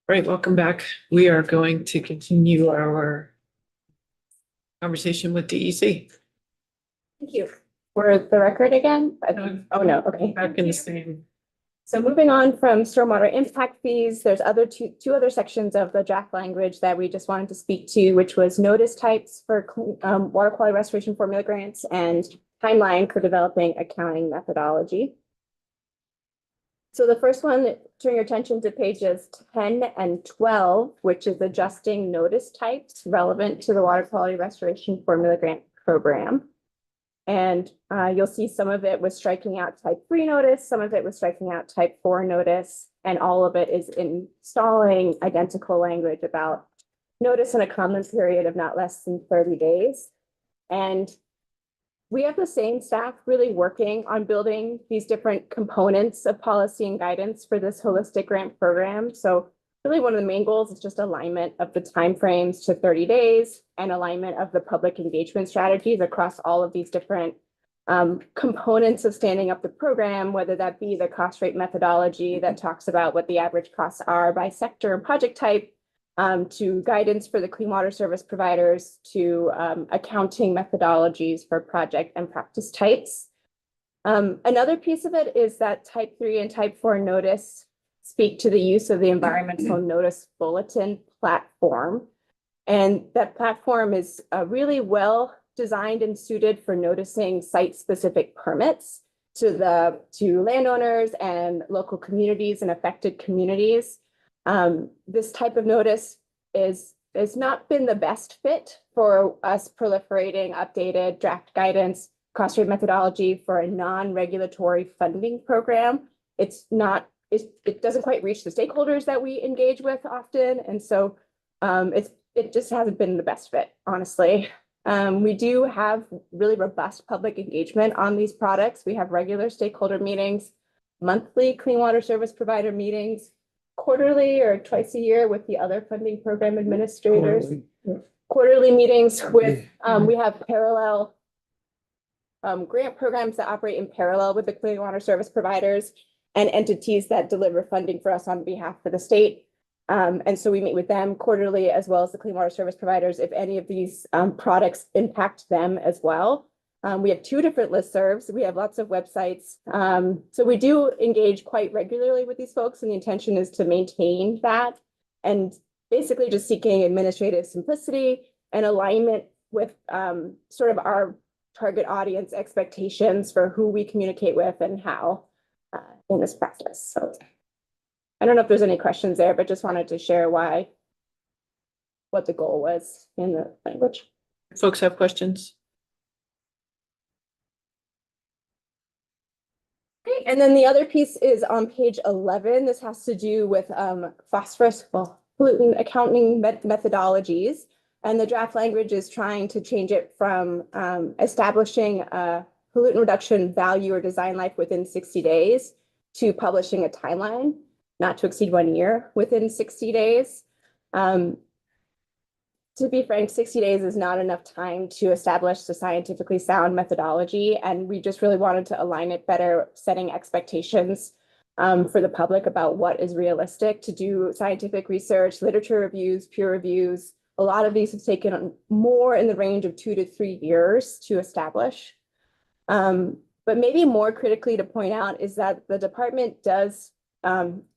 Right, welcome back. We are going to continue our conversation with DEC. Thank you. For the record again? No. Oh, no, okay. Back in the same. So moving on from stormwater impact fees, there's two other sections of the draft language that we just wanted to speak to, which was notice types for water quality restoration formula grants and timeline for developing accounting methodology. So the first one, turn your attention to pages 10 and 12, which is adjusting notice types relevant to the water quality restoration formula grant program. And you'll see some of it was striking out type 3 notice, some of it was striking out type 4 notice, and all of it is installing identical language about notice in a comment period of not less than 30 days. And we have the same staff really working on building these different components of policy and guidance for this holistic grant program. So really one of the main goals is just alignment of the timeframes to 30 days and alignment of the public engagement strategies across all of these different components of standing up the program, whether that be the cost rate methodology that talks about what the average costs are by sector and project type, to guidance for the clean water service providers, to accounting methodologies for project and practice types. Another piece of it is that type 3 and type 4 notice speak to the use of the environmental notice bulletin platform. And that platform is really well designed and suited for noticing site-specific permits to landowners and local communities and affected communities. This type of notice has not been the best fit for us proliferating updated draft guidance, cost rate methodology for a non-regulatory funding program. It doesn't quite reach the stakeholders that we engage with often. And so it just hasn't been the best fit, honestly. We do have really robust public engagement on these products. We have regular stakeholder meetings, monthly clean water service provider meetings, quarterly or twice a year with the other funding program administrators. Quarterly meetings with, we have parallel grant programs that operate in parallel with the clean water service providers and entities that deliver funding for us on behalf of the state. And so we meet with them quarterly as well as the clean water service providers if any of these products impact them as well. We have 2 different listservs. We have lots of websites. So we do engage quite regularly with these folks, and the intention is to maintain that and basically just seeking administrative simplicity and alignment with sort of our target audience expectations for who we communicate with and how in this practice. So I don't know if there's any questions there, but just wanted to share what the goal was in the language. Folks have questions? Okay, and then the other piece is on page 11. This has to do with phosphorus, pollutant accounting methodologies. And the draft language is trying to change it from establishing a pollutant reduction value or design life within 60 days to publishing a timeline, not to exceed 1 year within 60 days. To be frank, 60 days is not enough time to establish the scientifically sound methodology. And we just really wanted to align it better, setting expectations for the public about what is realistic to do scientific research, literature reviews, peer reviews. A lot of these have taken more in the range of 2 to 3 years to establish. But maybe more critically to point out is that the department does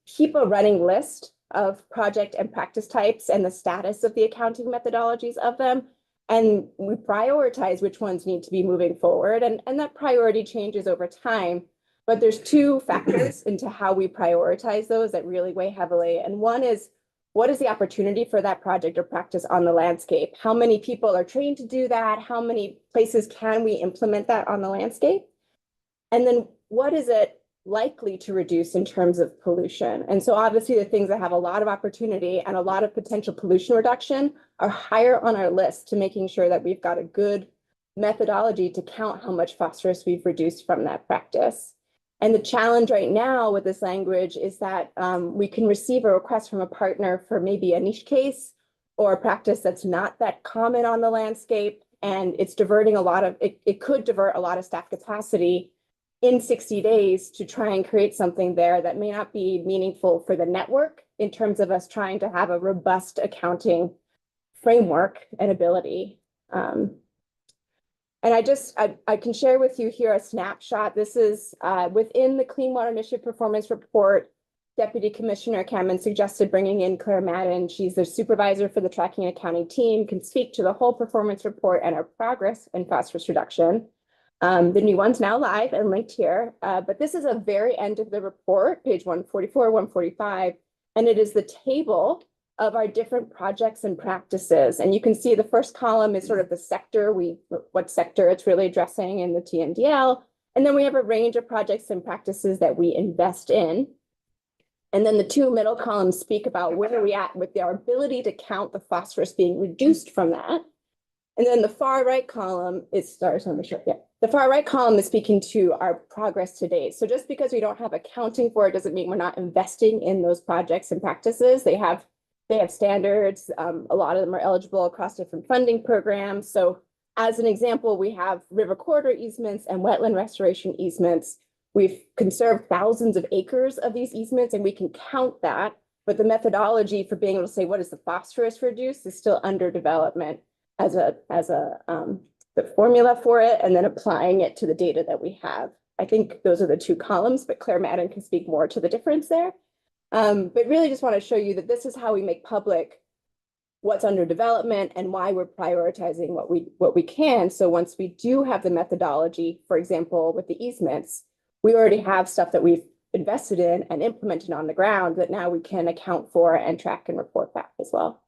keep a running list of project and practice types and the status of the accounting methodologies of them. And we prioritize which ones need to be moving forward. And that priority changes over time. But there's 2 factors into how we prioritize those that really weigh heavily. And one is, what is the opportunity for that project or practice on the landscape? How many people are trained to do that? How many places can we implement that on the landscape? And then what is it likely to reduce in terms of pollution? And so obviously the things that have a lot of opportunity and a lot of potential pollution reduction are higher on our list to making sure that we've got a good methodology to count how much phosphorus we've reduced from that practice. And the challenge right now with this language is that we can receive a request from a partner for maybe a niche case or a practice that's not that common on the landscape. And it's diverting it could divert a lot of staff capacity in 60 days to try and create something there that may not be meaningful for the network in terms of us trying to have a robust accounting framework and ability. And I can share with you here a snapshot. This is within the Clean Water Initiative Performance Report. Deputy Commissioner Cameron suggested bringing in Claire Madden. She's the supervisor for the tracking and accounting team, can speak to the whole performance report and our progress in phosphorus reduction. The new one's now live and linked here, but this is a very end of the report, page 144, 145, and it is the table of our different projects and practices. And you can see the first column is sort of the sector, what sector it's really addressing in the TNDL. And then we have a range of projects and practices that we invest in. And then the two middle columns speak about where are we at with our ability to count the phosphorus being reduced from that. And then the far right column is, sorry, so let me show, yeah. The far right column is speaking to our progress to date. So just because we don't have accounting for it doesn't mean we're not investing in those projects and practices. They have standards. A lot of them are eligible across different funding programs. So as an example, we have river corridor easements and wetland restoration easements. We've conserved thousands of acres of these easements and we can count that, but the methodology for being able to say what is the phosphorus reduced is still under development as the formula for it, and then applying it to the data that we have. I think those are the two columns, but Claire Madden can speak more to the difference there. But really just want to show you that this is how we make public what's under development and why we're prioritizing what we can. So once we do have the methodology, for example, with the easements, we already have stuff that we've invested in and implemented on the ground that now we can account for and track and report back as well.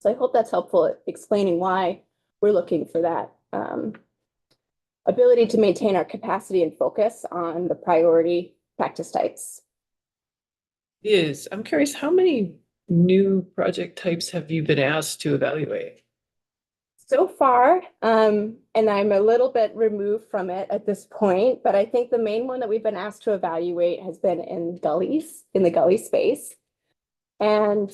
So I hope that's helpful at explaining why we're looking for that ability to maintain our capacity and focus on the priority practice types. I'm curious, how many new project types have you been asked to evaluate? So far, and I'm a little bit removed from it at this point, but I think the main one that we've been asked to evaluate has been in gullies, in the gully space. And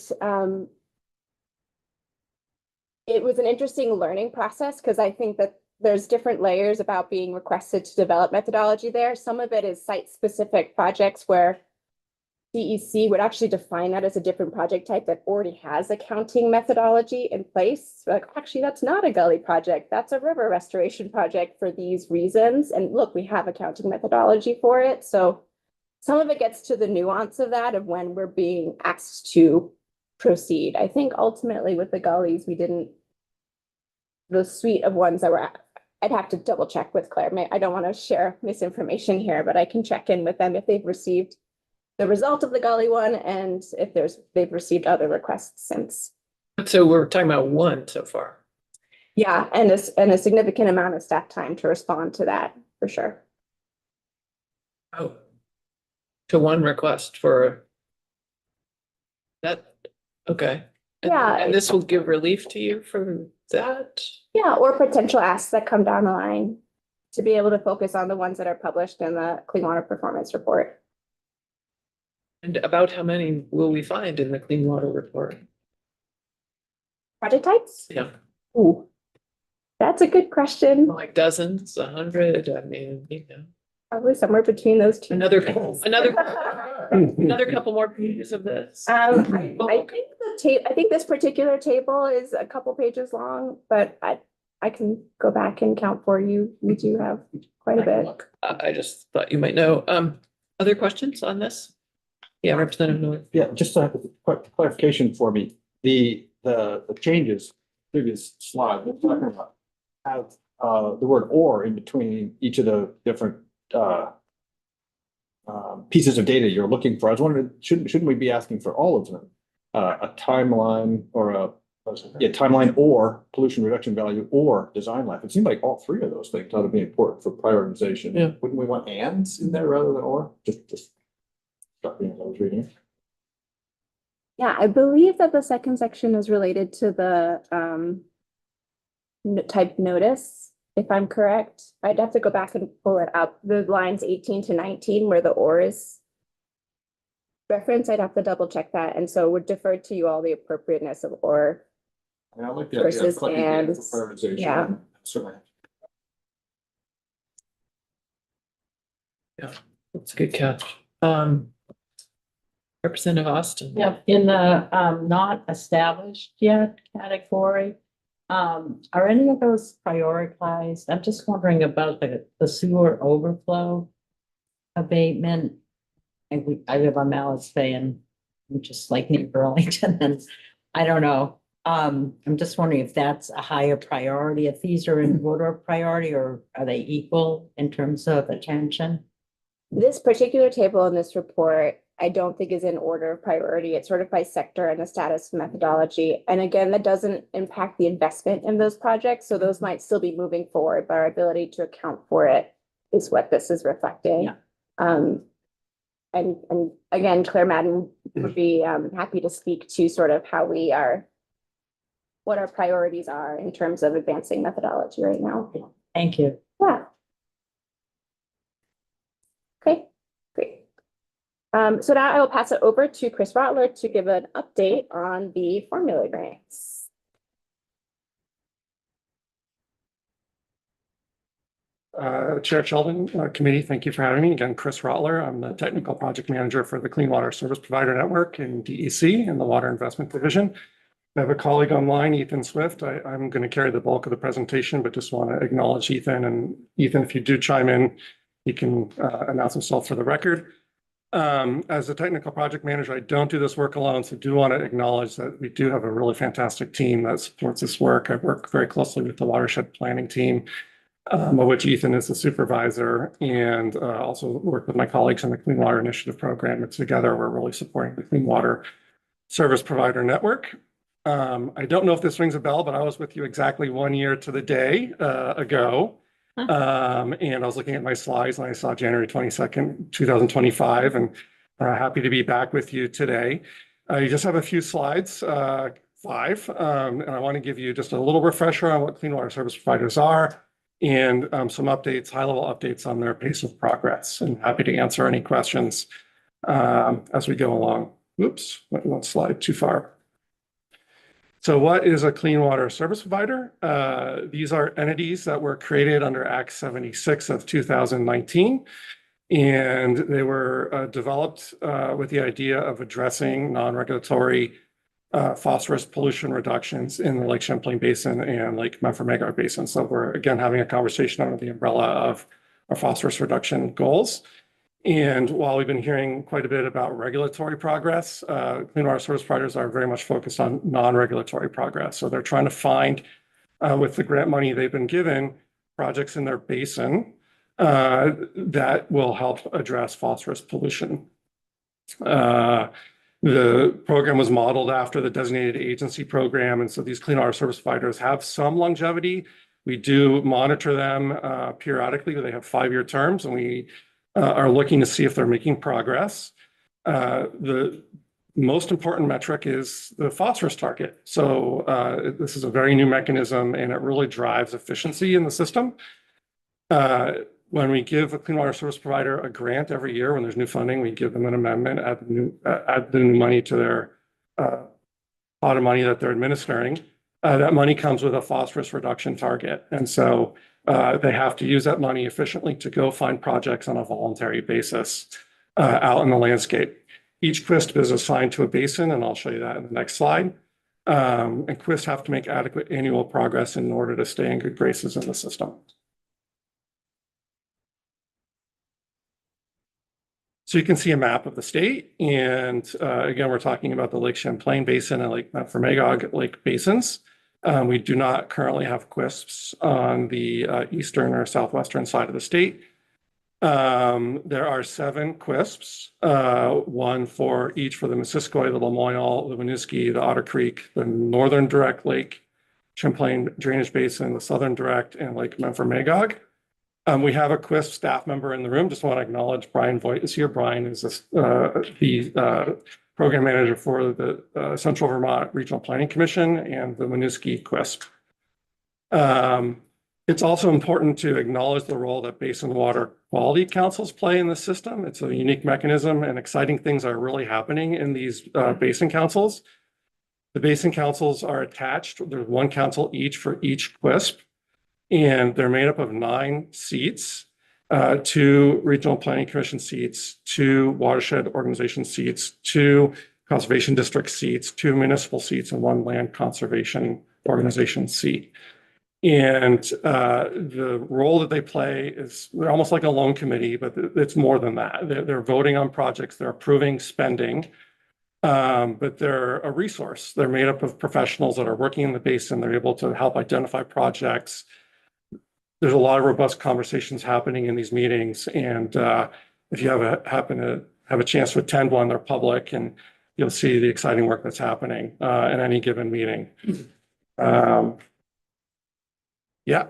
it was an interesting learning process because I think that there's different layers about being requested to develop methodology there. Some of it is site-specific projects where DEC would actually define that as a different project type that already has accounting methodology in place. Like, actually, that's not a gully project. That's a river restoration project for these reasons. And look, we have accounting methodology for it. So some of it gets to the nuance of that, of when we're being asked to proceed. I think ultimately with the gullies, we didn't, the suite of ones that were, I'd have to double check with Claire. I don't want to share misinformation here, but I can check in with them if they've received the result of the gully one and if they've received other requests since. So we're talking about one so far. Yeah, and a significant amount of staff time to respond to that for sure. Oh, to one request for that. Okay. Yeah. And this will give relief to you for that? Yeah, or potential asks that come down the line to be able to focus on the ones that are published in the Clean Water Performance Report. And about how many will we find in the Clean Water Report? Project types? Yeah. Ooh, that's a good question. Like dozens, 100, I mean, you know. Probably somewhere between those two. Another couple more pages of this. I think this particular table is a couple pages long, but I can go back and count for you. We do have quite a bit. I just thought you might know. Other questions on this? Yeah, Representative Miller. Yeah, just a quick clarification for me. The changes, previous slide, we're talking about have the word "or" in between each of the different pieces of data you're looking for. I was wondering, shouldn't we be asking for all of them? A timeline or timeline or pollution reduction value or design life. It seemed like all three of those things ought to be important for prioritization. Yeah. Wouldn't we want ands in there rather than or? Just struck me as I was reading it. Yeah, I believe that the second section is related to the type notice, if I'm correct. I'd have to go back and pull it up. The lines 18 to 19 where the or is referenced, I'd have to double check that. And so would defer to you all the appropriateness of or. I like the idea of collecting data Versus for prioritization. yeah. Certainly. That's a good catch. Representative Austin. Yep, in the not established yet category. Are any of those prioritized? I'm just wondering about the sewer overflow abatement. And I live on Malice Bay and I'm just like near Burlington and I don't know. I'm just wondering if that's a higher priority, if these are in order of priority or are they equal in terms of attention? This particular table in this report, I don't think is in order of priority. It's sort of by sector and the status methodology. And again, that doesn't impact the investment in those projects. So those might still be moving forward, but our ability to account for it is what this is reflecting. Yeah. And again, Claire Madden would be happy to speak to sort of how we are, what our priorities are in terms of advancing methodology right now. Thank you. Yeah. Okay, great. So now I will pass it over to Chris Rotler to give an update on the formula grants. Chair Sheldon, committee, thank you for having me. Again, Chris Rotler. I'm the technical project manager for the Clean Water Service Provider Network in DEC in the Water Investment Division. I have a colleague online, Ethan Swift. I'm going to carry the bulk of the presentation, but just want to acknowledge Ethan. And Ethan, if you do chime in, he can announce himself for the record. As a technical project manager, I don't do this work alone, so do want to acknowledge that we do have a really fantastic team that supports this work. I work very closely with the watershed planning team, of which Ethan is the supervisor, and also work with my colleagues in the Clean Water Initiative program. And together, we're really supporting the Clean Water Service Provider Network. I don't know if this rings a bell, but I was with you exactly 1 year to the day ago. And I was looking at my slides and I saw January 22nd, 2025, and happy to be back with you today. You just have a few slides, 5, and I want to give you just a little refresher on what Clean Water Service Providers are and some updates, high-level updates on their pace of progress, and happy to answer any questions as we go along. Oops, went one slide too far. So what is a clean water service provider? These are entities that were created under Act 76 of 2019, and they were developed with the idea of addressing non-regulatory phosphorus pollution reductions in the Lake Champlain Basin and Lake Memphremagog Basin. So we're, again, having a conversation under the umbrella of our phosphorus reduction goals. And while we've been hearing quite a bit about regulatory progress, Clean Water Service Providers are very much focused on non-regulatory progress. So they're trying to find, with the grant money they've been given, projects in their basin that will help address phosphorus pollution. The program was modeled after the designated agency program. And so these Clean Water Service Providers have some longevity. We do monitor them periodically. They have 5-year terms, and we are looking to see if they're making progress. The most important metric is the phosphorus target. So this is a very new mechanism, and it really drives efficiency in the system. When we give a Clean Water Service Provider a grant every year, when there's new funding, we give them an amendment, add the new money to their pot of money that they're administering. That money comes with a phosphorus reduction target. And so they have to use that money efficiently to go find projects on a voluntary basis out in the landscape. Each QISP is assigned to a basin, and I'll show you that in the next slide. And QISP have to make adequate annual progress in order to stay in good graces in the system. So you can see a map of the state. And again, we're talking about the Lake Champlain Basin and Lake Memphremagog Lake basins. We do not currently have QISPs on the eastern or southwestern side of the state. There are 7 QISPs, one for each for the Missisquoi, the Lamoille, the Winooski, the Otter Creek, the Northern Direct Lake Champlain Drainage Basin, the Southern Direct, and Lake Memphremagog. We have a QISP staff member in the room. Just want to acknowledge Brian Voigt is here. Brian is the program manager for the Central Vermont Regional Planning Commission and the Winooski QISP. It's also important to acknowledge the role that basin water quality councils play in the system. It's a unique mechanism, and exciting things are really happening in these basin councils. The basin councils are attached. There's one council each for each QISP, and they're made up of 9 seats. 2 regional planning commission seats, 2 watershed organization seats, 2 conservation district seats, 2 municipal seats, and 1 land conservation organization seat. And the role that they play is they're almost like a loan committee, but it's more than that. They're voting on projects, they're approving spending, but they're a resource. They're made up of professionals that are working in the basin. They're able to help identify projects. There's a lot of robust conversations happening in these meetings. And if you happen to have a chance to attend one, they're public, and you'll see the exciting work that's happening in any given meeting. Yeah.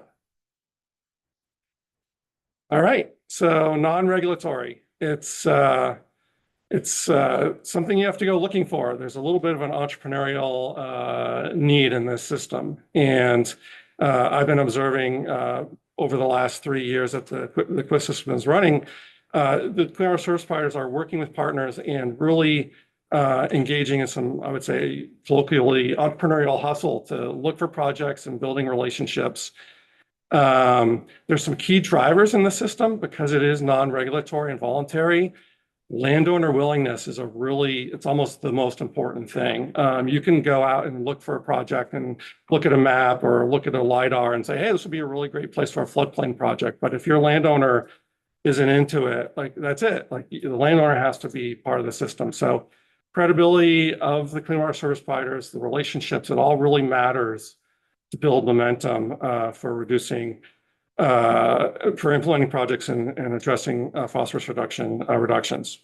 All right. So non-regulatory. It's something you have to go looking for. There's a little bit of an entrepreneurial need in this system. And I've been observing over the last 3 years that the QUIS system is running, the Clean Water Service Providers are working with partners and really engaging in some, I would say, colloquially entrepreneurial hustle to look for projects and building relationships. There's some key drivers in the system because it is non-regulatory and voluntary. Landowner willingness is it's almost the most important thing. You can go out and look for a project and look at a map or look at a LiDAR and say, hey, this would be a really great place for a floodplain project. But if your landowner isn't into it, like that's it. Like the landowner has to be part of the system. So credibility of the Clean Water Service Providers, the relationships, it all really matters to build momentum for reducing, for implementing projects and addressing phosphorus reductions.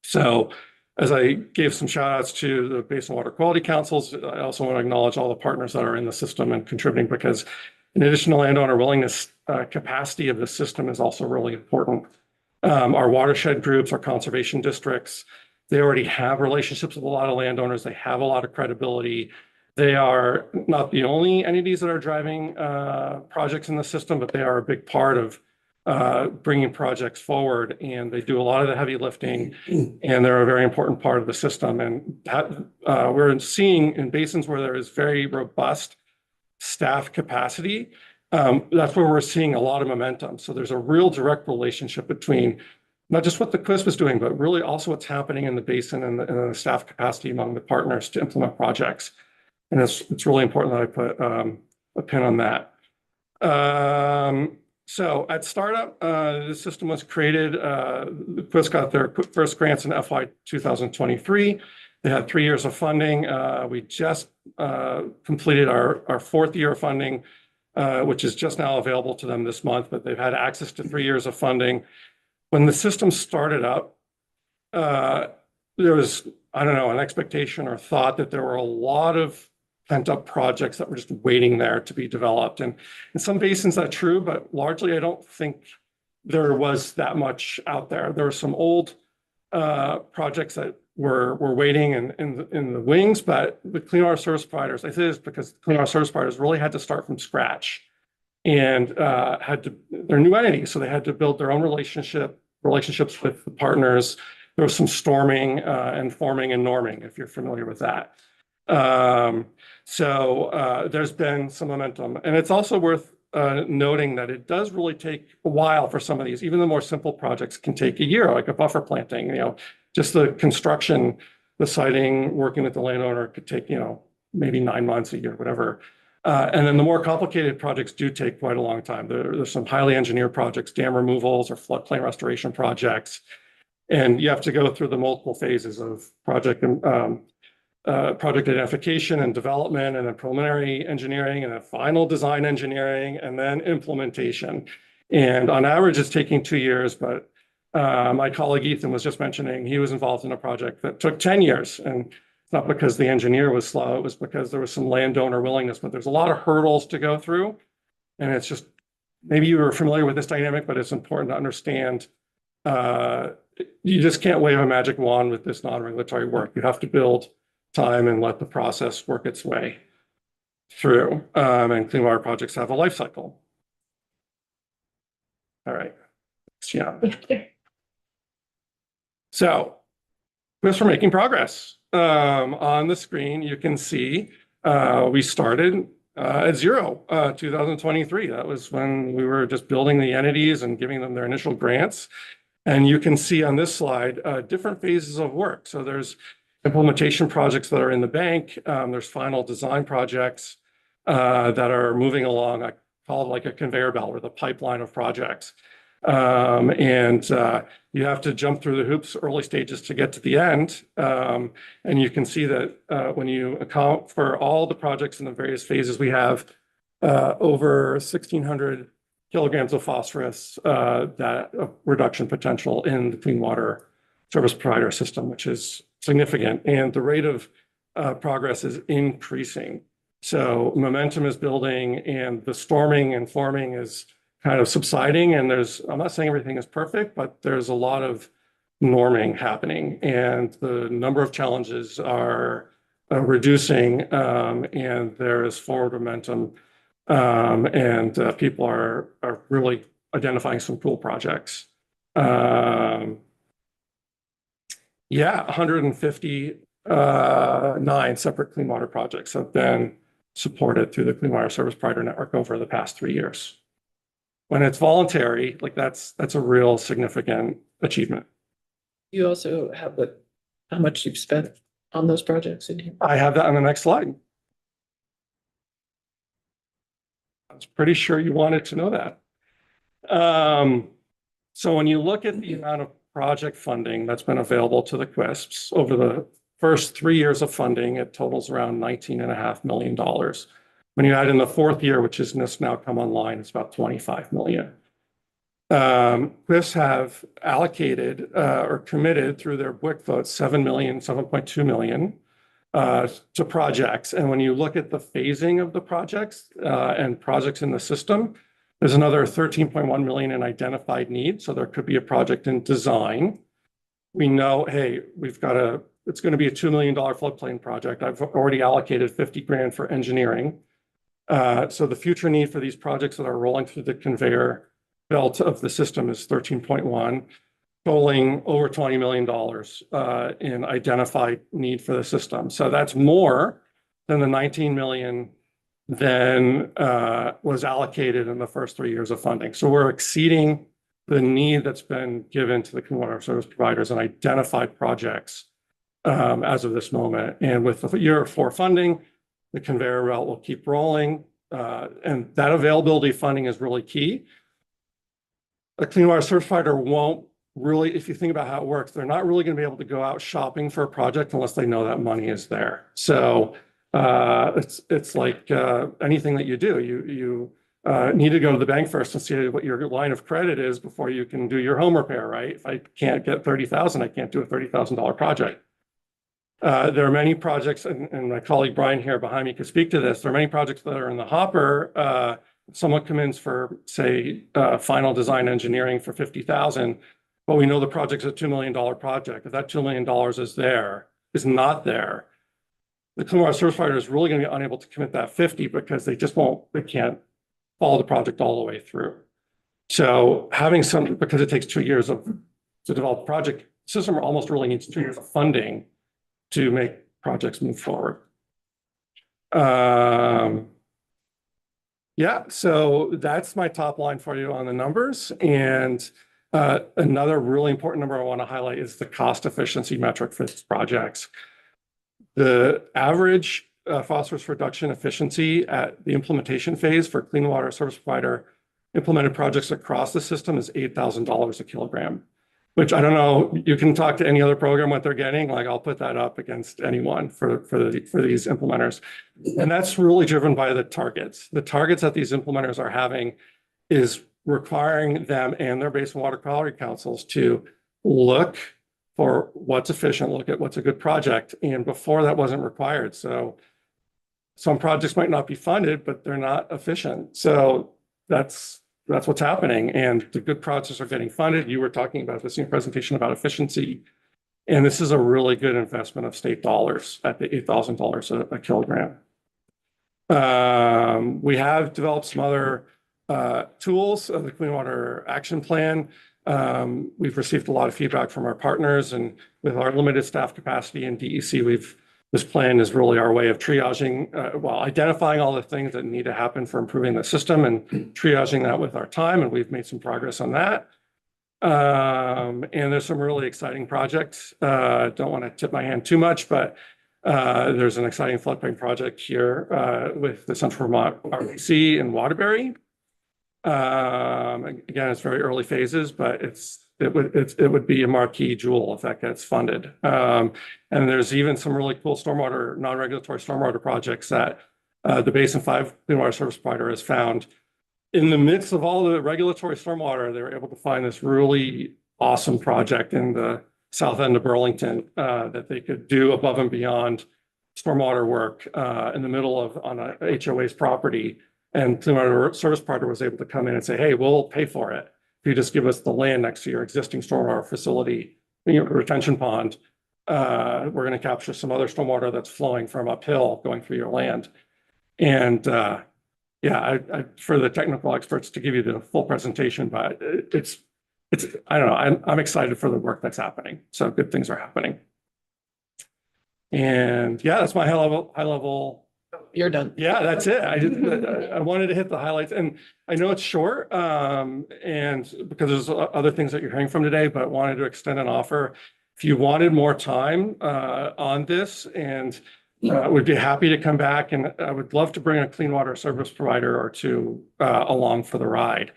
So as I gave some shout outs to the Basin Water Quality Councils, I also want to acknowledge all the partners that are in the system and contributing, because in addition to landowner willingness, capacity of the system is also really important. Our watershed groups, our conservation districts, they already have relationships with a lot of landowners. They have a lot of credibility. They are not the only entities that are driving projects in the system, but they are a big part of bringing projects forward, and they do a lot of the heavy lifting, and they're a very important part of the system. And we're seeing in basins where there is very robust staff capacity, that's where we're seeing a lot of momentum. So there's a real direct relationship between not just what the QUIS was doing, but really also what's happening in the basin and the staff capacity among the partners to implement projects. And it's really important that I put a pin on that. So at startup, the system was created, the QUIS got their first grants in FY 2023. They had 3 years of funding. We just completed our 4th year of funding, which is just now available to them this month, but they've had access to 3 years of funding. When the system started up, there was, I don't know, an expectation or thought that there were a lot of pent-up projects that were just waiting there to be developed. And in some basins that's true, but largely I don't think there was that much out there. There were some old projects that were waiting in the wings, but the Clean Water Service Providers, I say this because the Clean Water Service Providers really had to start from scratch and they're new entities, so they had to build their own relationships with the partners. There was some storming and forming and norming, if you're familiar with that. So there's been some momentum, and it's also worth noting that it does really take a while for some of these. Even the more simple projects can take a year, like a buffer planting. Just the construction, the siting, working with the landowner could take maybe 9 months, a year, whatever. And then the more complicated projects do take quite a long time. There's some highly engineered projects, dam removals or floodplain restoration projects, and you have to go through the multiple phases of project identification and development, and then preliminary engineering, and then final design engineering, and then implementation. And on average, it's taking 2 years, but my colleague Ethan was just mentioning he was involved in a project that took 10 years. And it's not because the engineer was slow, it was because there was some landowner willingness, but there's a lot of hurdles to go through. And it's just, maybe you were familiar with this dynamic, but it's important to understand you just can't wave a magic wand with this non-regulatory work. You have to build time and let the process work its way through. And clean water projects have a life cycle. All right. Yeah. So, QUIS, we're making progress. On the screen, you can see we started at zero, 2023. That was when we were just building the entities and giving them their initial grants. And you can see on this slide, different phases of work. So there's implementation projects that are in the bank. There's final design projects that are moving along. I call it like a conveyor belt or the pipeline of projects. You have to jump through the hoops early stages to get to the end. And you can see that when you account for all the projects in the various phases, we have over 1,600 kilograms of phosphorus that reduction potential in the clean water service provider system, which is significant. And the rate of progress is increasing. So momentum is building and the storming and forming is kind of subsiding. And I'm not saying everything is perfect, but there's a lot of norming happening and the number of challenges are reducing and there is forward momentum people are really identifying some cool projects. 159 separate clean water projects have been supported through the Clean Water Service Provider Network over the past 3 years. When it's voluntary, like that's a real significant achievement. You also have how much you've spent on those projects in here. I have that on the next slide. I was pretty sure you wanted to know that. So when you look at the amount of project funding that's been available to the QISPs over the first 3 years of funding, it totals around $19.5 million. When you add in the fourth year, which is just now come online, it's about 25 million. QISPs have allocated or committed through their BWIC votes 7.2 million to projects. And when you look at the phasing of the projects and projects in the system, there's another 13.1 million in identified needs. So there could be a project in design. We know, hey, it's going to be a $2 million floodplain project. I've already allocated 50 grand for engineering. So the future need for these projects that are rolling through the conveyor belt of the system is 13.1, totaling over $20 million in identified need for the system. So that's more than the 19 million then was allocated in the first 3 years of funding. So we're exceeding the need that's been given to the clean water service providers and identified projects as of this moment. And with the year 4 funding, the conveyor belt will keep rolling. And that availability of funding is really key. A clean water service provider won't really, if you think about how it works, they're not really going to be able to go out shopping for a project unless they know that money is there. So it's like anything that you do. You need to go to the bank first and see what your line of credit is before you can do your home repair, right? If I can't get 30,000, I can't do a $30,000 project. There are many projects, and my colleague Brian here behind me could speak to this. There are many projects that are in the hopper. Someone comes for, say, final design engineering for 50,000, but we know the project's a $2 million project. If that $2 million is not there, the clean water service provider is really going to be unable to commit that 50 because they can't follow the project all the way through. So having because it takes 2 years to develop a project, the system almost really needs 2 years of funding to make projects move forward. So that's my top line for you on the numbers. And another really important number I want to highlight is the cost efficiency metric for these projects. The average phosphorus reduction efficiency at the implementation phase for clean water service provider implemented projects across the system is $8,000 a kilogram, which I don't know, you can talk to any other program what they're getting, like I'll put that up against anyone for these implementers. And that's really driven by the targets. The targets that these implementers are having is requiring them and their Basin Water Quality Councils to look for what's efficient, look at what's a good project. And before that wasn't required. So some projects might not be funded, but they're not efficient. So that's what's happening. And the good projects are getting funded. You were talking about this in your presentation about efficiency. And this is a really good investment of state dollars at the $8,000 a kilogram. We have developed some other tools, the Clean Water Action Plan. We've received a lot of feedback from our partners, and with our limited staff capacity in DEC, we've this plan is really our way of triaging, identifying all the things that need to happen for improving the system and triaging that with our time, and we've made some progress on that. And there's some really exciting projects. Don't want to tip my hand too much, but there's an exciting floodplain project here with the Central Vermont RBC in Waterbury. Again, it's very early phases, but it would be a marquee jewel if that gets funded. And there's even some really cool stormwater, non-regulatory stormwater projects that the Basin 5 Clean Water Service Provider has found. In the midst of all the regulatory stormwater, they were able to find this really awesome project in the south end of Burlington that they could do above and beyond stormwater work in the middle of on a HOA's property. And Clean Water Service Provider was able to come in and say, hey, we'll pay for it if you just give us the land next to your existing stormwater facility, retention pond. We're going to capture some other stormwater that's flowing from uphill going through your land. And I for the technical experts to give you the full presentation, but it's I don't know, I'm excited for the work that's happening. So good things are happening. And yeah, that's my high level. You're done. Yeah, that's it. I wanted to hit the highlights, and I know it's short, and because there's other things that you're hearing from today, but wanted to extend an offer. If you wanted more time on this, and would be happy to come back, and I would love to bring a clean water service provider or two along for the ride.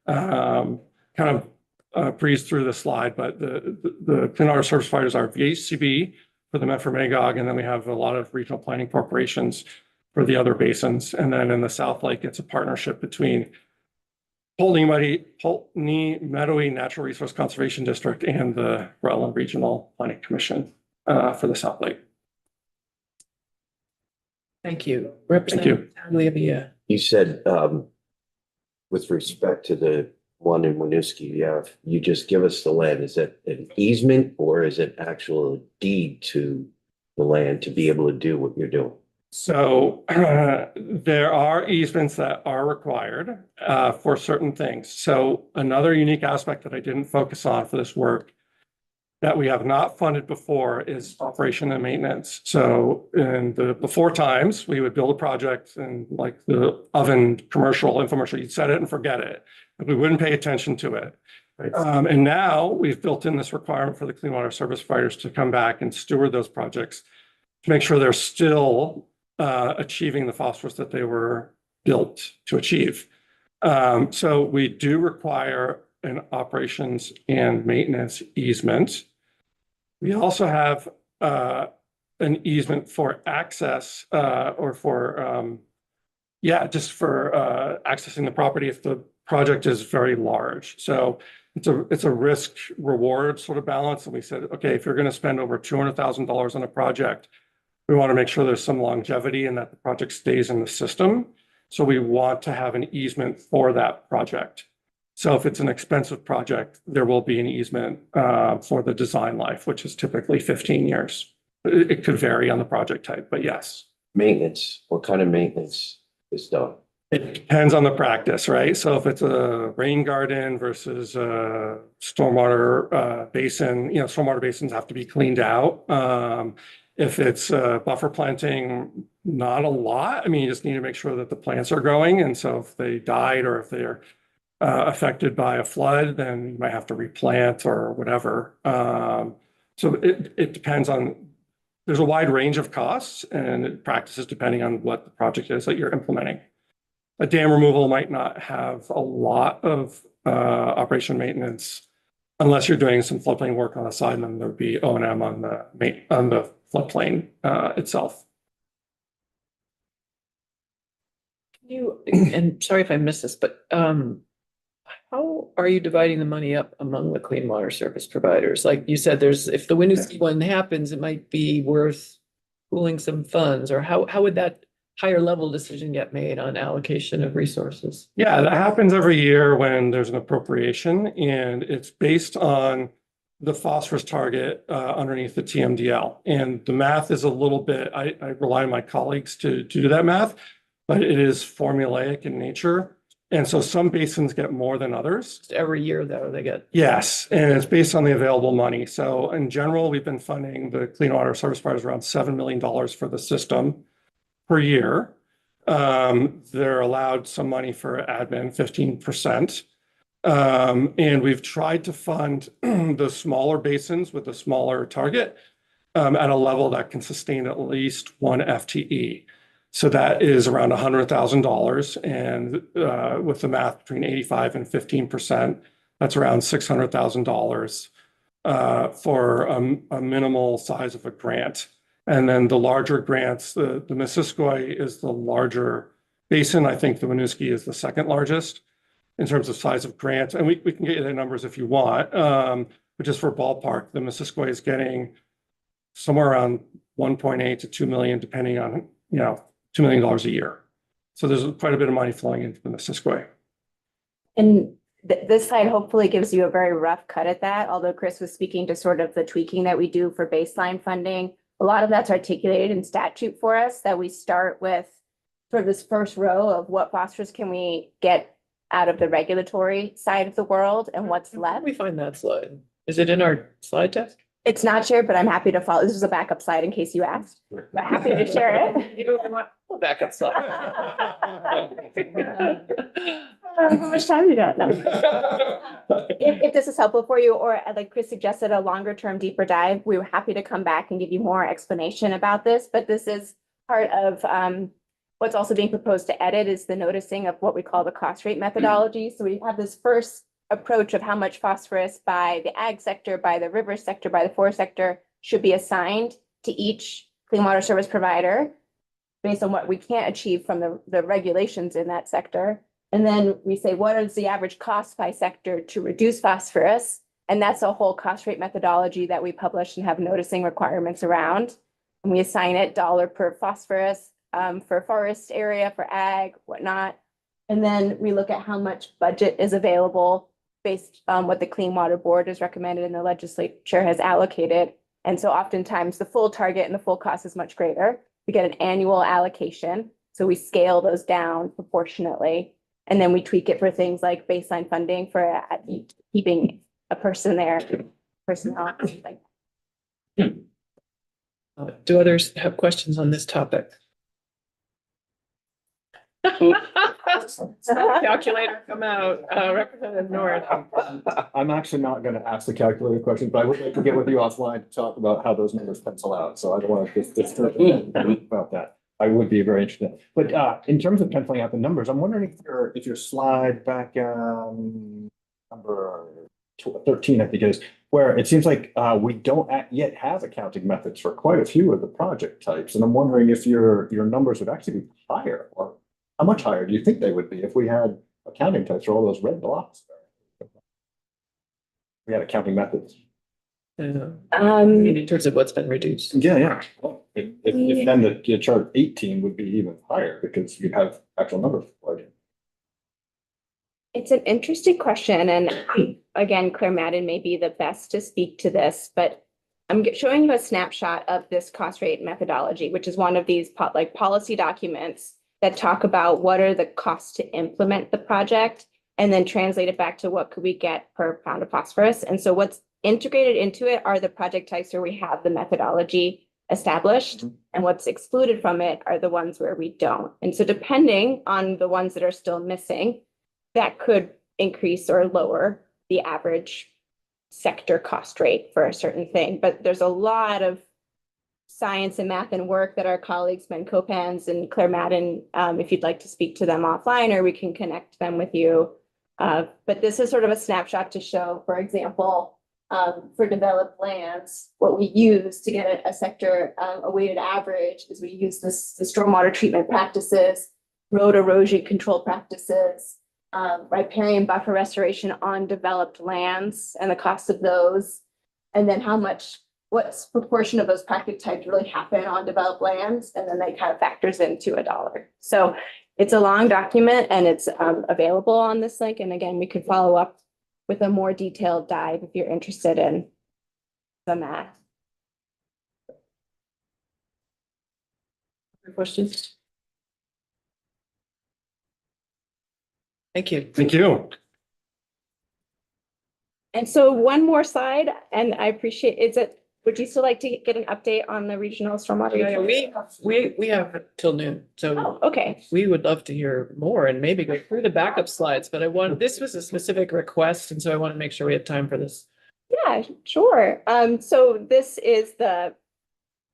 Kind of breeze through the slide, but the clean water service providers are VHCB for the Medford Magog, and then we have a lot of regional planning corporations for the other basins. And then in the South Lake, it's a partnership between Poultney Meadowy Natural Resource Conservation District and the Rutland Regional Planning Commission for the South Lake. Thank you. Representative Tagliavia. You said, with respect to the one in Winooski, you just give us the land. Is that an easement or is it actual deed to the land to be able to do what you're doing? So there are easements that are required for certain things. So another unique aspect that I didn't focus on for this work that we have not funded before is operation and maintenance. So in the before times, we would build a project and like the oven commercial, infomercial, you'd set it and forget it. We wouldn't pay attention to it. Right. And now we've built in this requirement for the clean water service providers to come back and steward those projects to make sure they're still achieving the phosphorus that they were built to achieve. So we do require an operations and maintenance easement. We also have an easement for access or for, just for accessing the property if the project is very large. So it's a risk reward sort of balance. And we said, okay, if you're going to spend over $200,000 on a project, we want to make sure there's some longevity and that the project stays in the system. So we want to have an easement for that project. So if it's an expensive project, there will be an easement for the design life, which is typically 15 years. It could vary on the project type, but yes. Maintenance, what kind of maintenance is done? It depends on the practice, right? So if it's a rain garden versus a stormwater basin, stormwater basins have to be cleaned out. If it's buffer planting, not a lot. I mean, you just need to make sure that the plants are growing. And so if they died or if they're affected by a flood, then you might have to replant or whatever. So it depends on, there's a wide range of costs and practices depending on what the project is that you're implementing. A dam removal might not have a lot of operation maintenance unless you're doing some floodplain work on the side, and then there would be O&M on the floodplain itself. And sorry if I missed this, but how are you dividing the money up among the clean water service providers? Like you said, if the Winooski one happens, it might be worth pooling some funds, or how would that higher level decision get made on allocation of resources? Yeah, that happens every year when there's an appropriation, and it's based on the phosphorus target underneath the TMDL. And the math is a little bit, I rely on my colleagues to do that math, but it is formulaic in nature. And so some basins get more than others. Just every year though, they get, Yes, and it's based on the available money. So in general, we've been funding the clean water service providers around $7 million for the system per year. They're allowed some money for admin, 15%. And we've tried to fund the smaller basins with a smaller target at a level that can sustain at least one FTE. So that is around $100,000, and with the math between 85 and 15%, that's around $600,000 for a minimal size of a grant. And then the larger grants, the Missisquoi is the larger basin. I think the Winooski is the second largest in terms of size of grant. And we can get you the numbers if you want. But just for ballpark, the Missisquoi is getting somewhere around 1.8 to 2 million, depending on, $2 million a year. So there's quite a bit of money flowing into the Missisquoi. And this slide hopefully gives you a very rough cut at that, although Chris was speaking to sort of the tweaking that we do for baseline funding. A lot of that's articulated in statute for us, that we start with sort of this first row of what phosphorus can we get out of the regulatory side of the world and what's how left. do we find that slide? Is it in our slide deck? It's not shared, but I'm happy to follow. This is a backup slide in case you asked. But happy to share it. You don't want a backup slide. How much time you got now? If this is helpful for you, or like Chris suggested, a longer term deeper dive, we were happy to come back and give you more explanation about this, but this is part of what's also being proposed to edit is the noticing of what we call the cost rate methodology. So we have this first approach of how much phosphorus by the ag sector, by the river sector, by the forest sector should be assigned to each clean water service provider based on what we can't achieve from the regulations in that sector. And then we say, what is the average cost by sector to reduce phosphorus? And that's a whole cost rate methodology that we publish and have noticing requirements around. And we assign it dollar per phosphorus for forest area, for ag, whatnot. And then we look at how much budget is available based on what the Clean Water Board has recommended and the legislature has allocated. And so oftentimes the full target and the full cost is much greater. We get an annual allocation. So we scale those down proportionately. And then we tweak it for things like baseline funding for keeping a person there, personnel. Do others have questions on this topic? Calculator, come out, Representative North. I'm actually not gonna ask the calculator question, but I would like to get with you offline to talk about how those numbers pencil out, so I don't want to disturb you about that. I would be very interested, but in terms of penciling out the numbers, I'm wondering if your slide back number 13, I think it is, where it seems like we don't yet have accounting methods for quite a few of the project types, and I'm wondering if your numbers would actually be higher, or how much higher do you think they would be if we had accounting types for all those red blocks? We had accounting methods. In terms of what's been reduced. Yeah. Well, if then the chart 18 would be even higher because you'd have actual numbers. It's an interesting question, and again, Claire Madden may be the best to speak to this, but I'm showing you a snapshot of this cost rate methodology, which is one of these policy documents that talk about what are the costs to implement the project, and then translate it back to what could we get per pound of phosphorus. And so what's integrated into it are the project types where we have the methodology established, and what's excluded from it are the ones where we don't. And so depending on the ones that are still missing, that could increase or lower the average sector cost rate for a certain thing. But there's a lot of science and math and work that our colleagues, Ben Copans and Claire Madden, if you'd like to speak to them offline, or we can connect them with you. But this is sort of a snapshot to show, for example, for developed lands, what we use to get a sector, a weighted average is we use the stormwater treatment practices, road erosion control practices, riparian buffer restoration on developed lands and the cost of those, and then what proportion of those practice types really happen on developed lands, and then that kind of factors into $1. So it's a long document, and it's available on this link. And again, we could follow up with a more detailed dive if you're interested in the math. Questions? Thank you. Thank you. And so one more slide, and I appreciate, would you still like to get an update on the regional stormwater? Yeah, utility? we have till noon, so Oh, okay. we would love to hear more and maybe go through the backup slides, but this was a specific request, and so I want to make sure we have time for this. Yeah, sure. So this is the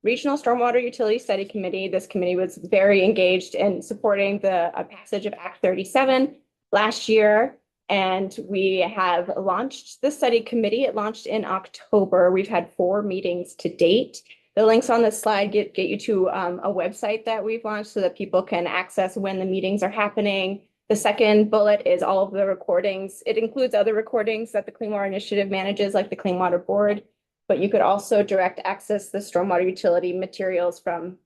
Regional Stormwater Utility Study Committee. This committee was very engaged in supporting the passage of Act 37 last year. And we have launched the study committee. It launched in October. We've had 4 meetings to date. The links on this slide get you to a website that we've launched so that people can access when the meetings are happening. The second bullet is all of the recordings. It includes other recordings that the Clean Water Initiative manages, like the Clean Water Board, but you could also direct access the stormwater utility materials from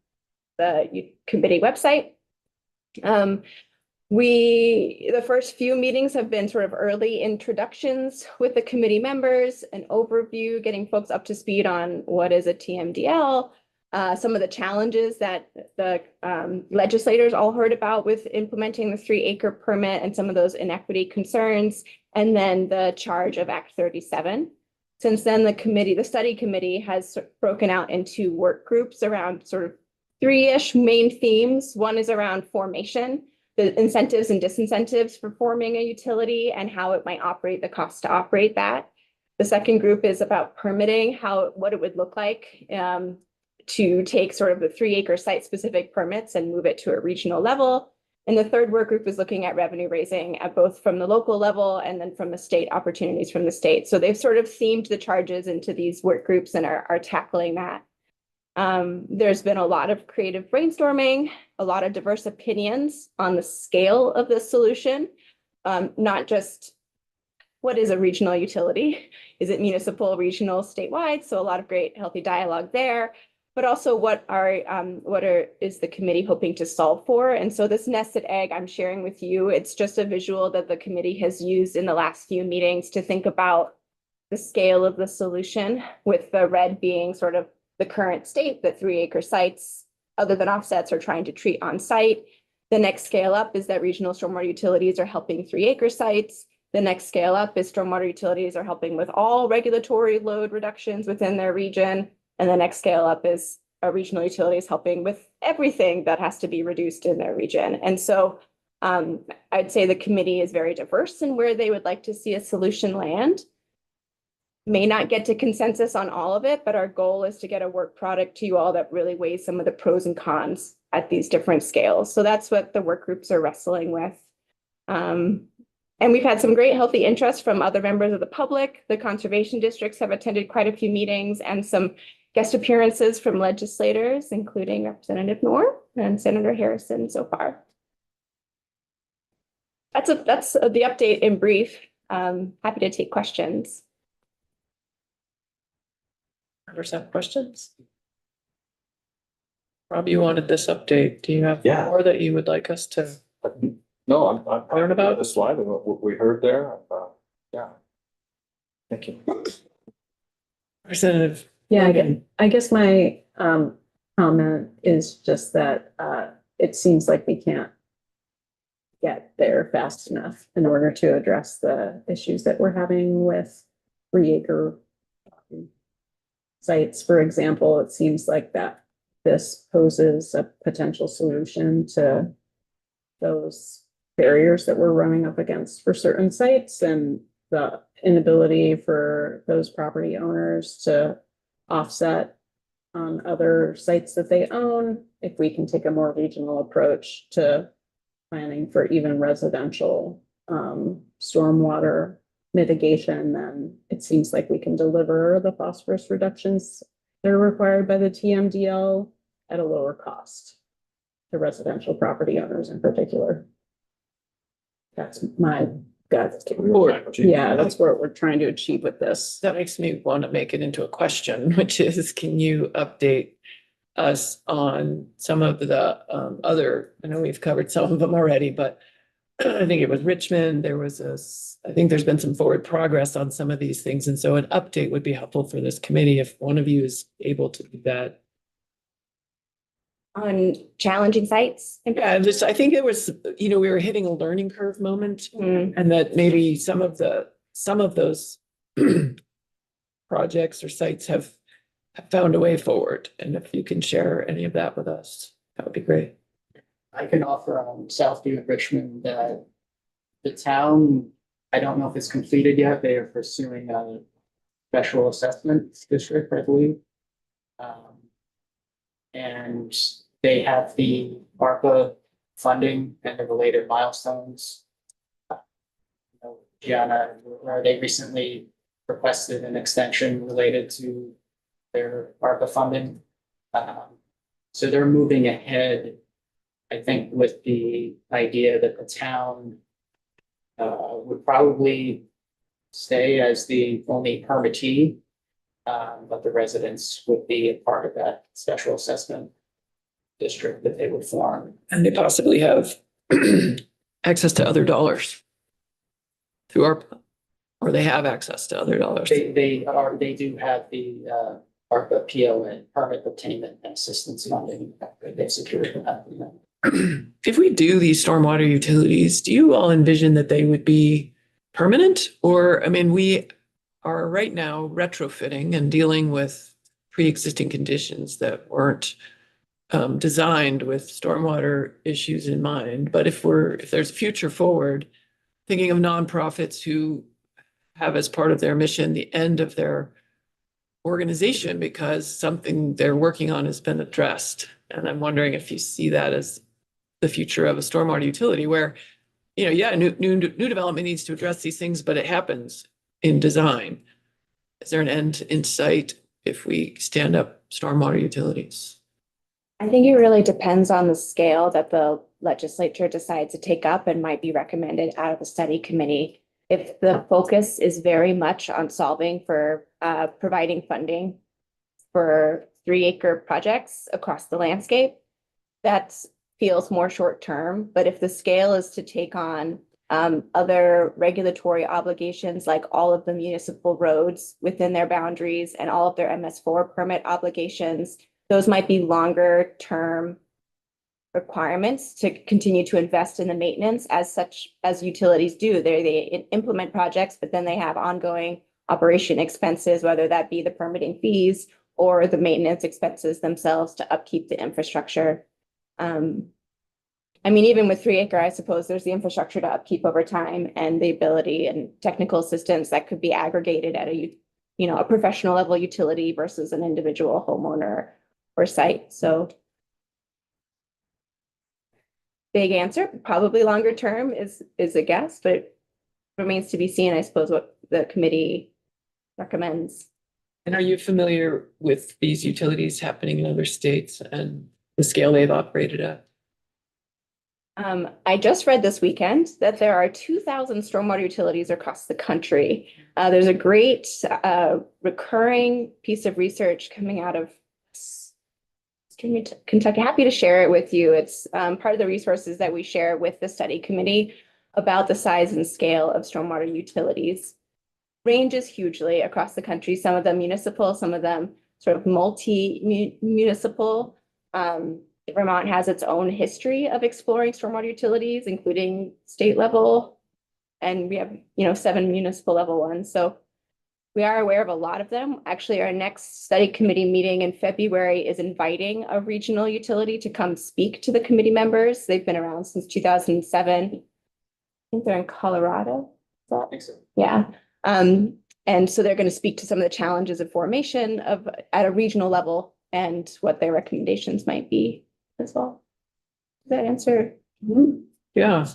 the committee website. The first few meetings have been sort of early introductions with the committee members, an overview, getting folks up to speed on what is a TMDL, some of the challenges that the legislators all heard about with implementing the 3-acre permit and some of those inequity concerns, and then the charge of Act 37. Since then, the study committee has broken out into work groups around sort of 3-ish main themes. One is around formation, the incentives and disincentives for forming a utility and how it might operate, the cost to operate that. The second group is about permitting, what it would look like to take sort of the 3-acre site-specific permits and move it to a regional level. And the third work group is looking at revenue raising at both from the local level and then from the state, opportunities from the state. So they've sort of themed the charges into these work groups and are tackling that. There's been a lot of creative brainstorming, a lot of diverse opinions on the scale of the solution, not just what is a regional utility? Is it municipal, regional, statewide? So a lot of great healthy dialogue there, but also what is the committee hoping to solve for? And so this nested egg I'm sharing with you, it's just a visual that the committee has used in the last few meetings to think about the scale of the solution, with the red being sort of the current state that 3-acre sites, other than offsets, are trying to treat on site. The next scale up is that regional stormwater utilities are helping 3-acre sites. The next scale up is stormwater utilities are helping with all regulatory load reductions within their region. And the next scale up is regional utilities helping with everything that has to be reduced in their region. And so I'd say the committee is very diverse in where they would like to see a solution land. May not get to consensus on all of it, but our goal is to get a work product to you all that really weighs some of the pros and cons at these different scales. So that's what the work groups are wrestling with. And we've had some great healthy interest from other members of the public. The conservation districts have attended quite a few meetings and some guest appearances from legislators, including Representative Knorr and Senator Harrison so far. That's the update in brief. Happy to take questions. Members have questions? Rob, you wanted this update. Do you have Yeah. more that you would like us to? No, I'm Learn about- the slide and what we heard there. Yeah. Thank you. Representative. Yeah, Morgan. I guess my comment is just that it seems like we can't get there fast enough in order to address the issues that we're having with 3-acre sites. For example, it seems like that this poses a potential solution to those barriers that we're running up against for certain sites, and the inability for those property owners to offset on other sites that they own. If we can take a more regional approach to planning for even residential stormwater mitigation, then it seems like we can deliver the phosphorus reductions that are required by the TMDL at a lower cost to residential property owners in particular. That's my gut. Yeah, that's what we're trying to achieve with this. That makes me want to make it into a question, which is, can you update us on some of the other, I know we've covered some of them already, but I think it was Richmond, I think there's been some forward progress on some of these things. And so an update would be helpful for this committee if one of you is able to do that. On challenging sites. Yeah, this, I think it was, we were hitting a learning curve moment. Mm, And that maybe some of those projects or sites have found a way forward. And if you can share any of that with us, that would be great. I can offer on Southview and Richmond that the town, I don't know if it's completed yet, they are pursuing a special assessment district, I believe. And they have the ARPA funding and the related milestones. Gianna, where they recently requested an extension related to their ARPA funding. So they're moving ahead, I think, with the idea that the town would probably stay as the only permittee, but the residents would be a part of that special assessment district that they would form. And they possibly have access to other dollars through ARPA, or they have access to other dollars. They do have the ARPA PO and permit obtainment and assistance funding. They've secured that. If we do these stormwater utilities, do you all envision that they would be permanent? Or, I mean, we are right now retrofitting and dealing with pre-existing conditions that weren't designed with stormwater issues in mind. But if there's future forward, thinking of nonprofits who have as part of their mission the end of their organization because something they're working on has been addressed. And I'm wondering if you see that as the future of a stormwater utility where, new development needs to address these things, but it happens in design. Is there an end in sight if we stand up stormwater utilities? I think it really depends on the scale that the legislature decides to take up and might be recommended out of the study committee. If the focus is very much on solving for providing funding for 3-acre projects across the landscape, that feels more short term. But if the scale is to take on other regulatory obligations, like all of the municipal roads within their boundaries and all of their MS4 permit obligations, those might be longer term requirements to continue to invest in the maintenance as utilities do. They implement projects, but then they have ongoing operation expenses, whether that be the permitting fees or the maintenance expenses themselves to upkeep the infrastructure. I mean, even with 3-acre, I suppose there's the infrastructure to upkeep over time and the ability and technical assistance that could be aggregated at a professional level utility versus an individual homeowner or site. So big answer, probably longer term is a guess, but remains to be seen, I suppose, what the committee recommends. And are you familiar with these utilities happening in other states and the scale they've operated at? I just read this weekend that there are 2,000 stormwater utilities across the country. There's a great recurring piece of research coming out of Kentucky. Happy to share it with you. It's part of the resources that we share with the study committee about the size and scale of stormwater utilities. Ranges hugely across the country, some of them municipal, some of them sort of multi-municipal. Vermont has its own history of exploring stormwater utilities, including state level, and we have, 7 municipal level ones. So we are aware of a lot of them. Actually, our next study committee meeting in February is inviting a regional utility to come speak to the committee members. They've been around since 2007. I think they're in Colorado. I think so. Yeah. And so they're going to speak to some of the challenges of formation at a regional level and what their recommendations might be as well. Does that answer? Yeah.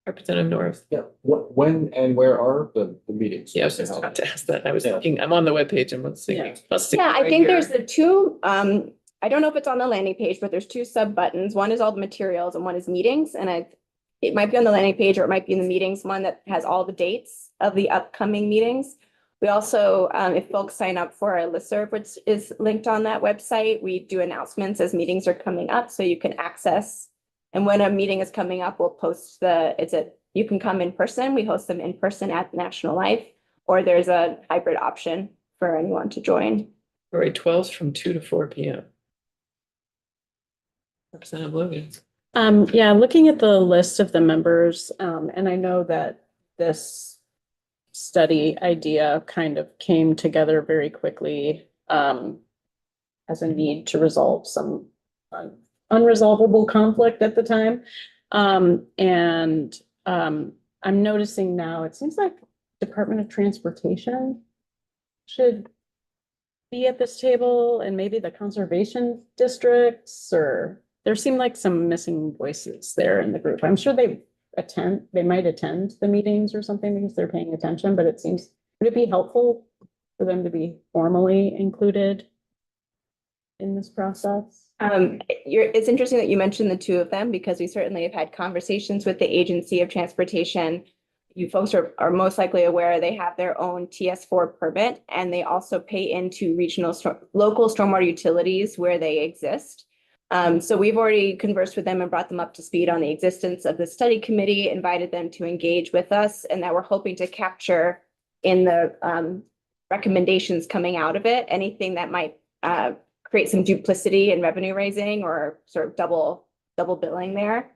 Representative North. Yeah, when and where are the meetings? Yeah, I was just about to ask that. I was thinking, I'm on the webpage and let's see. Yeah, I think there's the two, I don't know if it's on the landing page, but there's 2 sub buttons. One is all the materials and one is meetings. And it might be on the landing page or it might be in the meetings one that has all the dates of the upcoming meetings. We also, if folks sign up for our listserv, which is linked on that website, we do announcements as meetings are coming up so you can access. And when a meeting is coming up, we'll post you can come in person. We host them in person at National Life, or there's a hybrid option for anyone to join. February 12th from 2 to 4 p.m. Representative Logan. Yeah, looking at the list of the members, and I know that this study idea kind of came together very quickly, as a need to resolve some unresolvable conflict at the time. I'm noticing now, it seems like Department of Transportation should be at this table, and maybe the conservation districts, or there seem like some missing voices there in the group. I'm sure they might attend the meetings or something because they're paying attention, but it seems, would it be helpful for them to be formally included in this process? It's interesting that you mentioned the two of them, because we certainly have had conversations with the Agency of Transportation. You folks are most likely aware they have their own TS4 permit, and they also pay into local stormwater utilities where they exist. So we've already conversed with them and brought them up to speed on the existence of the study committee, invited them to engage with us, and that we're hoping to capture in the recommendations coming out of it, anything that might create some duplicity in revenue raising or sort of double billing there.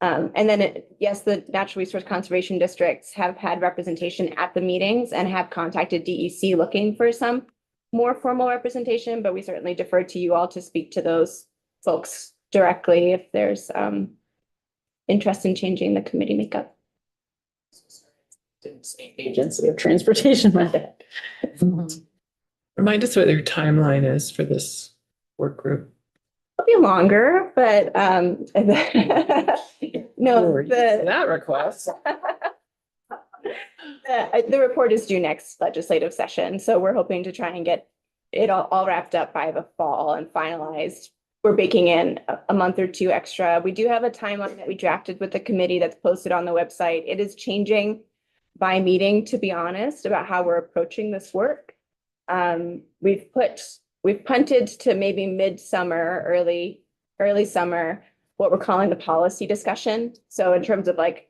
And then yes, the natural resource conservation districts have had representation at the meetings and have contacted DEC looking for some more formal representation, but we certainly defer to you all to speak to those folks directly if there's interest in changing the committee makeup. Didn't say Agency of Transportation, my bad. Remind us what your timeline is for this work group. It'll be longer, but no, Or that request. the report is due next legislative session, so we're hoping to try and get it all wrapped up by the fall and finalized. We're baking in a month or two extra. We do have a timeline that we drafted with the committee that's posted on the website. It is changing by meeting, to be honest, about how we're approaching this work. We've punted to maybe midsummer, early summer, what we're calling the policy discussion. So in terms of like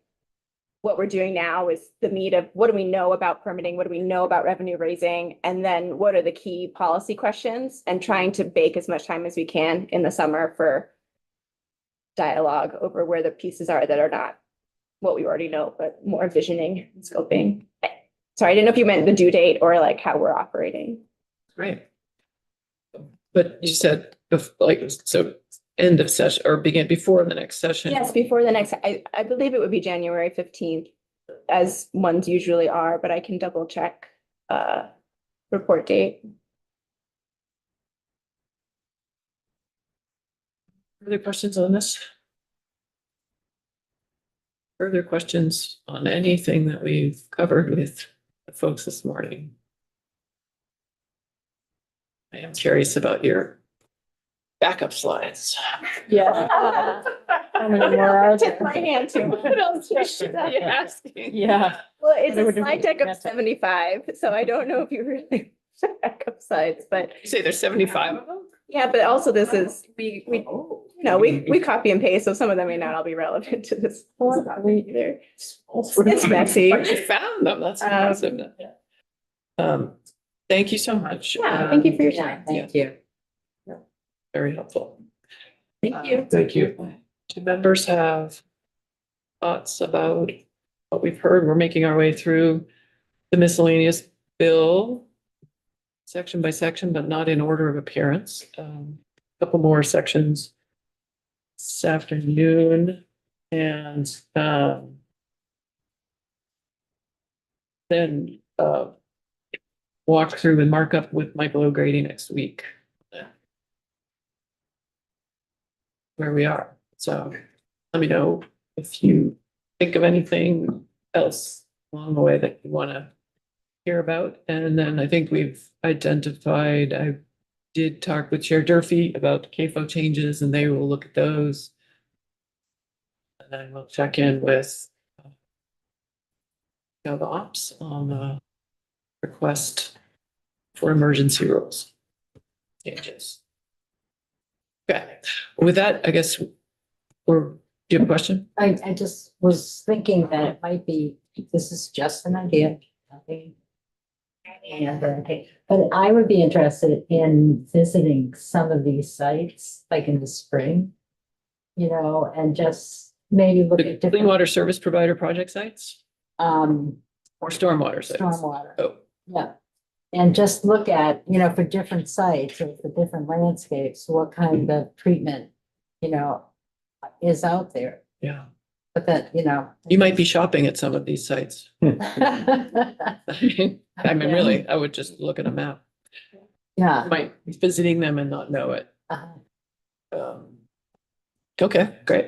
what we're doing now is the meat of what do we know about permitting? What do we know about revenue raising? And then what are the key policy questions, and trying to bake as much time as we can in the summer for dialogue over where the pieces are that are not what we already know, but more visioning and scoping. Sorry, I didn't know if you meant the due date or like how we're operating. Great. But you said so end of session or begin before the next session. Yes, before the next, I believe it would be January 15th, as ones usually are, but I can double check report date. Further questions on this? Further questions on anything that we've covered with the folks this morning? I am curious about your backup slides. Yeah. How many more are Tip there? my hand to what else should I You're ask? asking. Yeah. Well, it's They a would- slide deck of 75, so I don't know if you really backup slides, but You say there's 75 of them? yeah, but also this is, we copy and paste, so some of them may not all be relevant to this. Either. It's messy. But you found them, that's impressive. Thank you so much. Yeah, thank you for your time. Thank you. Very helpful. Thank you. Thank you. Do members have thoughts about what we've heard? We're making our way through the miscellaneous bill section by section, but not in order of appearance. Couple more sections this afternoon, and then walk through and mark up with Michael O'Grady next week. Where we are. So let me know if you think of anything else along the way that you want to hear about. And then I think we've identified, I did talk with Chair Durfee about CAFO changes, and they will look at those. And then we'll check in with GovOps on the request for emergency rules changes. Okay, with that, I guess, do you have a question? I just was thinking that it might be, this is just an idea, nothing And, but I would be interested in visiting some of these sites, like in the spring. You know, and just maybe look The at clean different, water service provider project sites um, or stormwater sites? stormwater. Oh, Yeah, and just look at, you know, for different sites or for different landscapes, what kind of treatment, you know, is out there. yeah. But that, you know. You might be shopping at some of these sites. I mean, really, I would just look at a map. Yeah. Might be visiting them and not know it. Uh, Um, Okay, great.